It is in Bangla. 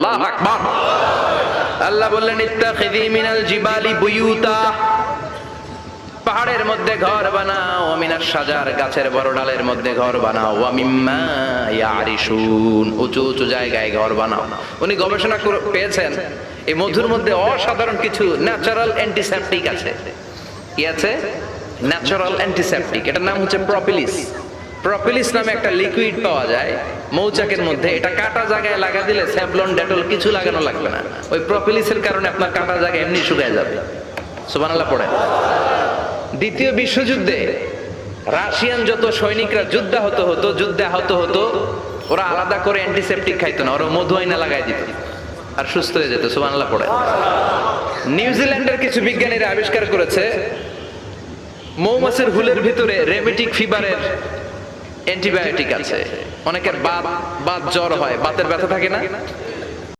আল্লাহু আকবার। আল্লাহ বললেন ইত্তাখিযি মিনাল জিবালি বুয়ুতা, পাহাড়ের মধ্যে ঘর বানাও, ওয়া মিনাশ শাজার, গাছের বড় ডালের মধ্যে ঘর বানাও, ওয়া মিম্মা ইয়ারিশুন, উঁচু উঁচু জায়গায় ঘর বানাও। উনি গবেষণা পেয়েছেন এই মধুর মধ্যে অসাধারণ কিছু ন্যাচারাল অ্যান্টিসেপটিক আছে। কি আছে? Natural antiseptic. এটার নাম হচ্ছে প্রপিলিস। প্রপিলিস নামে একটা লিকুইড পাওয়া যায় মৌচাকের মধ্যে। এটা কাটা জায়গায় লাগা দিলে স্যাভলন, ডেটল কিছু লাগানো লাগবে না। ওই প্রপিলিসের কারণে আপনার কাটা জায়গা এমনি শুকায় যাবে। সুবহানাল্লাহ পড়েন। দ্বিতীয় বিশ্বযুদ্ধে রাশিয়ান যত সৈনিকরা যুদ্ধে আহত হতো, ওরা আলাদা করে অ্যান্টিসেপটিক খাইতো না, ওরা মধু আইনা লাগাই দিত আর সুস্থ হয়ে যেত। সুবহানাল্লাহ পড়েন। নিউজিল্যান্ডের কিছু বিজ্ঞানীরা আবিষ্কার করেছে মৌমাছির হুলের ভিতরে রেমেটিক ফিভারের অ্যান্টিবায়োটিক আছে। অনেকের বাত জ্বর হয়, বাতের ব্যথা থাকে না,